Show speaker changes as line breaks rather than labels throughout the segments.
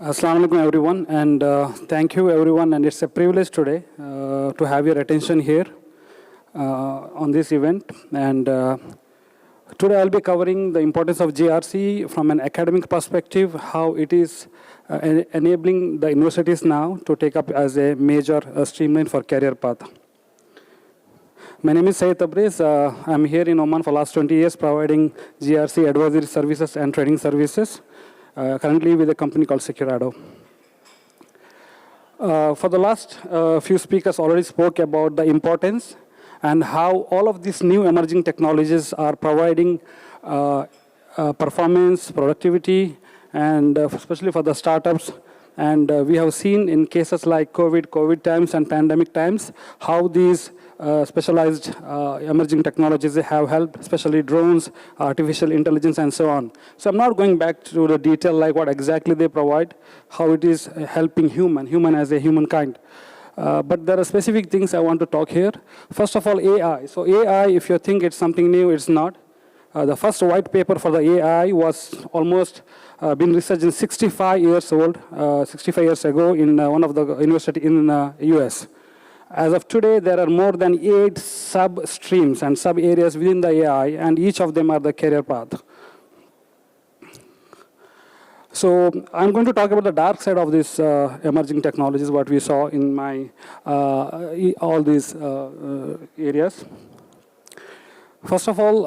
Assalamu alaikum everyone, and thank you everyone, and it's a privilege today to have your attention here on this event. And today I'll be covering the importance of GRC from an academic perspective, how it is enabling the universities now to take up as a major streamline for career path. My name is Tabrez. I'm here in Oman for the last 20 years providing GRC advisory services and training services. Currently with a company called SECURADO. For the last few speakers already spoke about the importance and how all of these new emerging technologies are providing performance, productivity, and especially for the startups. And we have seen in cases like COVID times and pandemic times, how these specialized emerging technologies have helped, especially drones, artificial intelligence, and so on. So I'm not going back to the detail like what exactly they provide, how it is helping human as a humankind. But there are specific things I want to talk here. First of all, AI. So AI, if you think it's something new, it's not. The first white paper for the AI was almost been researched in 65 years ago in one of the university in US. As of today, there are more than 8 sub-streams and sub-areas within the AI, and each of them are the career path. So I'm going to talk about the dark side of this emerging technologies, what we saw in my all these areas. First of all,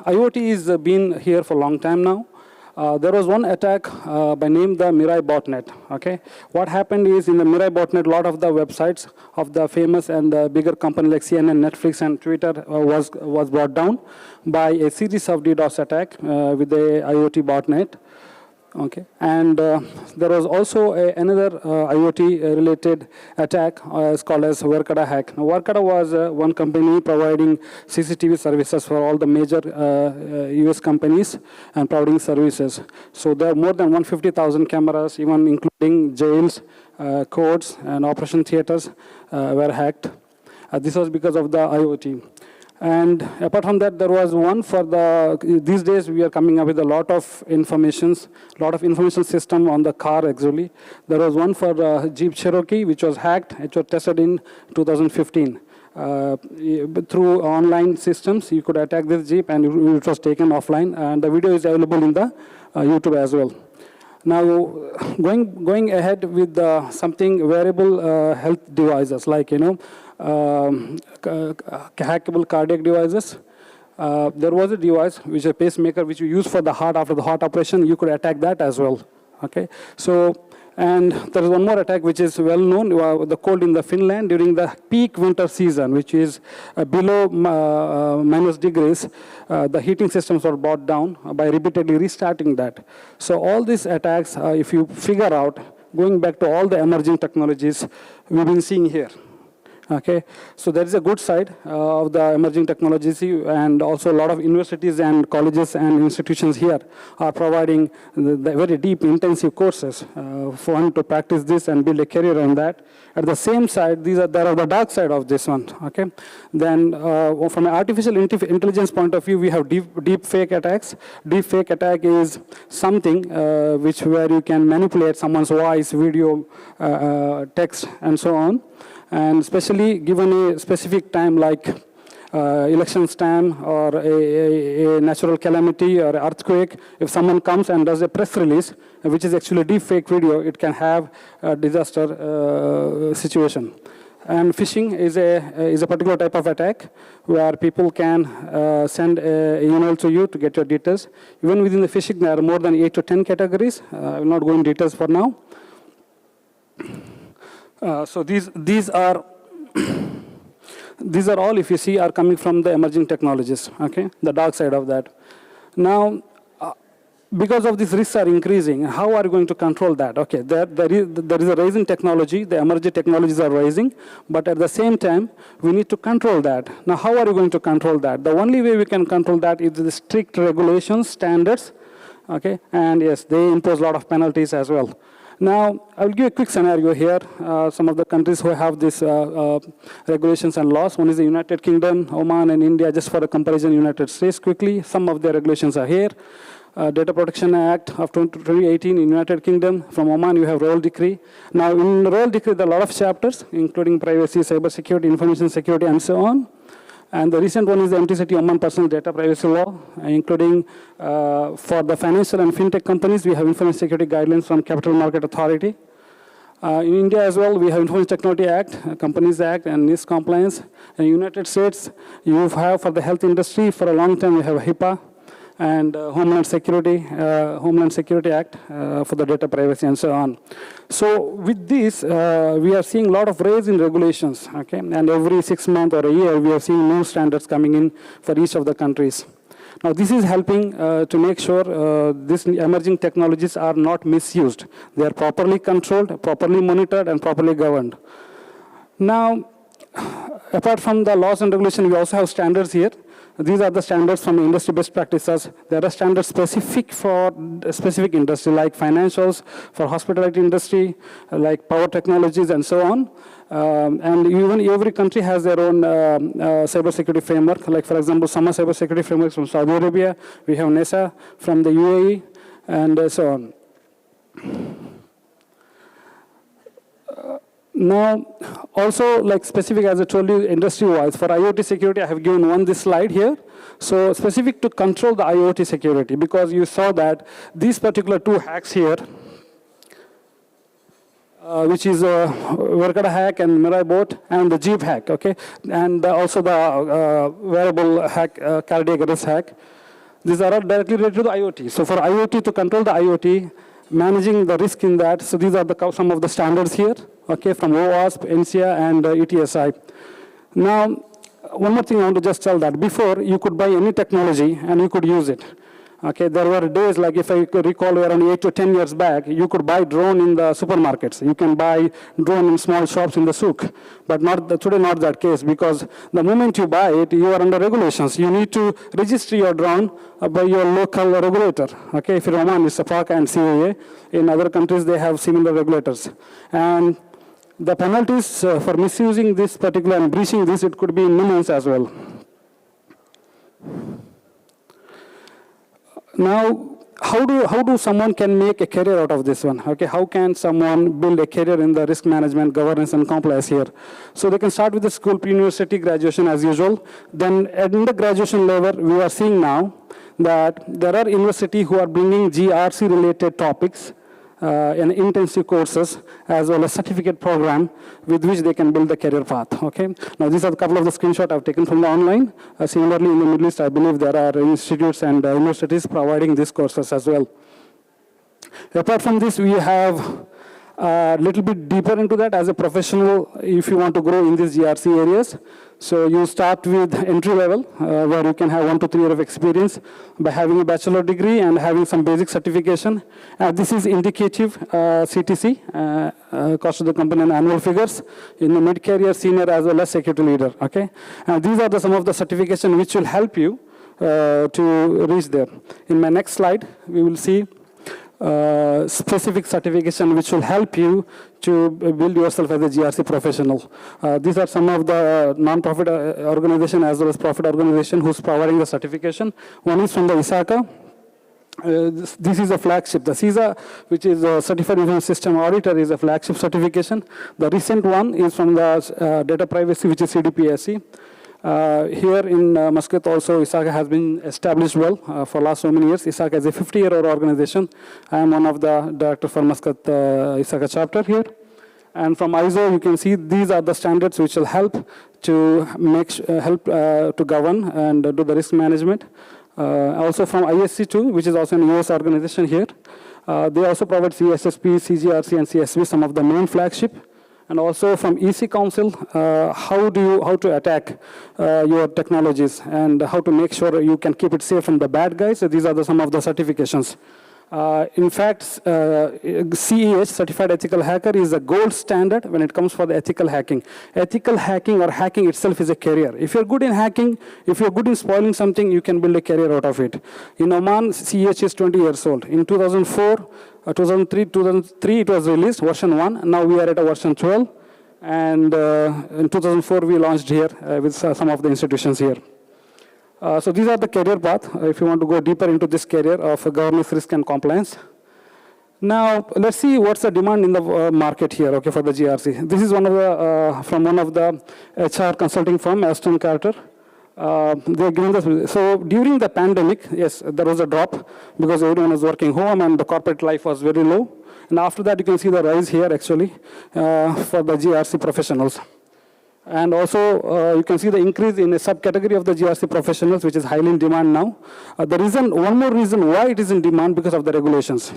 IoT has been here for a long time now. There was one attack by name the Mirai botnet. Okay, what happened is in the Mirai botnet, a lot of the websites of the famous and the bigger company like CNN, Netflix, and Twitter was brought down by a series of DDoS attack with the IoT botnet. Okay, and there was also another IoT-related attack it's called as Workada hack. Now, Workada was one company providing CCTV services for all the major US companies and providing services. So there are more than 150,000 cameras, even including jails, courts, and operation theaters were hacked. This was because of the IoT. And apart from that, there was one for these days we are coming up with a lot of information system on the car actually. There was one for Jeep Cherokee, which was hacked. It was tested in 2015. Through online systems, you could attack this Jeep and it was taken offline. And the video is available in the YouTube as well. Now, going ahead with something wearable health devices, like, hackable cardiac devices. There was a device, which is a pacemaker, which you use for the heart after the heart operation. You could attack that as well. Okay, so, and there is one more attack, which is well known, the cold in the Finland during the peak winter season, which is below minus degrees. The heating systems were brought down by repeatedly restarting that. So all these attacks, if you figure out, going back to all the emerging technologies we've been seeing here. Okay, so there is a good side of the emerging technologies, and also a lot of universities and colleges and institutions here are providing the very deep, intensive courses for one to practice this and build a career on that. At the same side, there are the dark side of this one. Okay, then from an artificial intelligence point of view, we have deep fake attacks. Deep fake attack is something where you can manipulate someone's voice, video, text, and so on. And especially given a specific time like elections time or a natural calamity or earthquake, if someone comes and does a press release, which is actually a deep fake video, it can have a disaster situation. And phishing is a particular type of attack where people can send an email to you to get your details. Even within the phishing, there are more than 8 to 10 categories. I will not go in details for now. So these are all, if you see, are coming from the emerging technologies. Okay, the dark side of that. Now, because of these risks are increasing, how are you going to control that? Okay, there is a rise in technology. The emerging technologies are rising, but at the same time, we need to control that. Now, how are you going to control that? The only way we can control that is the strict regulations, standards. Okay, and yes, they impose a lot of penalties as well. Now, I'll give a quick scenario here. Some of the countries who have these regulations and laws. One is the United Kingdom, Oman, and India. Just for a comparison, United States quickly. Some of their regulations are here. Data Protection Act of 2018 in United Kingdom. From Oman, you have Royal Decree. Now, in the Royal Decree, there are a lot of chapters, including privacy, cyber security, information security, and so on. And the recent one is the MTCT Oman Personal Data Privacy Law, including for the financial and fintech companies, we have information security guidelines from Capital Market Authority. In India as well, we have Information Technology Act, Companies Act, and NIST compliance. In the United States, you have for the health industry, for a long time, we have HIPAA and Homeland Security Act for the data privacy and so on. So with this, we are seeing a lot of rise in regulations, okay? And every 6 months or a year, we are seeing new standards coming in for each of the countries. Now, this is helping to make sure these emerging technologies are not misused. They are properly controlled, properly monitored, and properly governed. Now, apart from the laws and regulation, we also have standards here. These are the standards from industry best practices. There are standards specific for specific industry, like financials, for hospitality industry, like power technologies, and so on. And even every country has their own cybersecurity framework. Like, for example, some cybersecurity frameworks from Saudi Arabia. We have NESA from the UAE, and so on. Now, also, like specific, as I told you, industry-wise, for IoT security, I have given this slide here. So specific to control the IoT security, because you saw that these particular 2 hacks here, which is Verkada hack and Mirai bot, and the Jeep hack, okay? And also the wearable hack, cardiac arrest hack. These are all directly related to the IoT. So for IoT, to control the IoT, managing the risk in that, so these are some of the standards here, okay, from OWASP, NCIA, and ETSI. Now, one more thing I want to just tell that. Before, you could buy any technology and you could use it. Okay, there were days, like if I recall around 8 to 10 years back, you could buy drone in the supermarkets. You can buy drone in small shops in the souk. But today not that case, because the moment you buy it, you are under regulations. You need to register your drone by your local regulator. Okay, if you're Oman, it's FACA and CAA. In other countries, they have similar regulators. And the penalties for misusing this particular and breaching this, it could be in millions as well. Now, how do someone can make a career out of this one? Okay, how can someone build a career in the risk management, governance, and compliance here? So they can start with the school pre-university graduation as usual. Then at the graduation level, we are seeing now that there are universities who are bringing GRC-related topics and intensive courses, as well as certificate program with which they can build the career path, okay? Now, these are a couple of the screenshots I've taken from the online. Similarly, in the Middle East, I believe there are institutes and universities providing these courses as well. Apart from this, we have a little bit deeper into that as a professional, if you want to grow in these GRC areas. So you start with entry level, where you can have 1 to 3 years of experience by having a bachelor degree and having some basic certification. This is indicative CTC, cost of the company and annual figures, in the mid-career, senior, as well as security leader, okay? And these are some of the certification which will help you to reach there. In my next slide, we will see specific certification which will help you to build yourself as a GRC professional. These are some of the non-profit organization as well as profit organization who's providing the certification. One is from the ISACA. This is a flagship. The CISA, which is a Certified Information System Auditor, is a flagship certification. The recent one is from the Data Privacy, which is CDPSC. Here in Muscat also, ISACA has been established well for last so many years. ISACA is a 50-year-old organization. I am one of the directors for Muscat ISACA chapter here. And from ISO, you can see these are the standards which will help to to govern and do the risk management. Also from ISC2, which is also an US organization here. They also provide CSSP, CGRC, and CSV, some of the main flagship. And also from EC Council, how to attack your technologies and how to make sure you can keep it safe from the bad guys. So these are some of the certifications. In fact, CEH, Certified Ethical Hacker, is a gold standard when it comes for the ethical hacking. Ethical hacking or hacking itself is a career. If you're good in hacking, if you're good in spoiling something, you can build a career out of it. In Oman, CEH is 20 years old. In 2004, 2003 it was released, version 1. Now we are at a version 12. And in 2004, we launched here with some of the institutions here. So these are the career path, if you want to go deeper into this career of governance, risk, and compliance. Now, let's see what's the demand in the market here, okay, for the GRC. This is one of the, from one of the HR consulting firm, Aston Carter. They're giving us, so during the pandemic, yes, there was a drop because everyone was working home and the corporate life was very low. And after that, you can see the rise here, actually, for the GRC professionals. And also, you can see the increase in a subcategory of the GRC professionals, which is highly in demand now. The reason, one more reason why it is in demand, because of the regulations.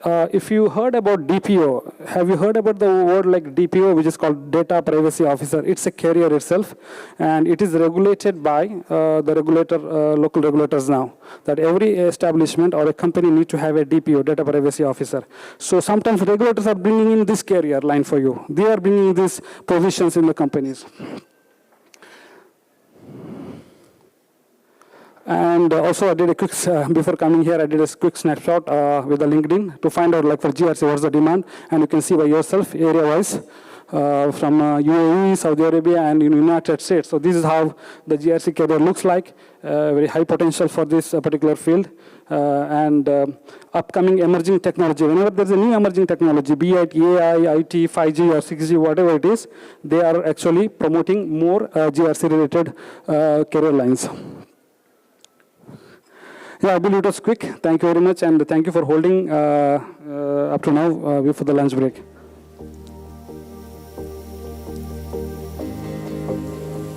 If you heard about DPO, have you heard about the word like DPO, which is called Data Privacy Officer? It's a career itself, and it is regulated by the regulator, local regulators now, that every establishment or a company need to have a DPO, Data Privacy Officer. So sometimes regulators are bringing in this career line for you. They are bringing these positions in the companies. And also, I did a quick, before coming here, I did a quick snapshot with the LinkedIn to find out, like for GRC, what's the demand. And you can see by yourself, area-wise, from UAE, Saudi Arabia, and in United States. So this is how the GRC career looks like. Very high potential for this particular field. And upcoming emerging technology. Whenever there's a new emerging technology, be it AI, IT, 5G, or 6G, whatever it is, they are actually promoting more GRC-related career lines. Yeah, I believe it was quick. Thank you very much, and thank you for holding up to now before the lunch break.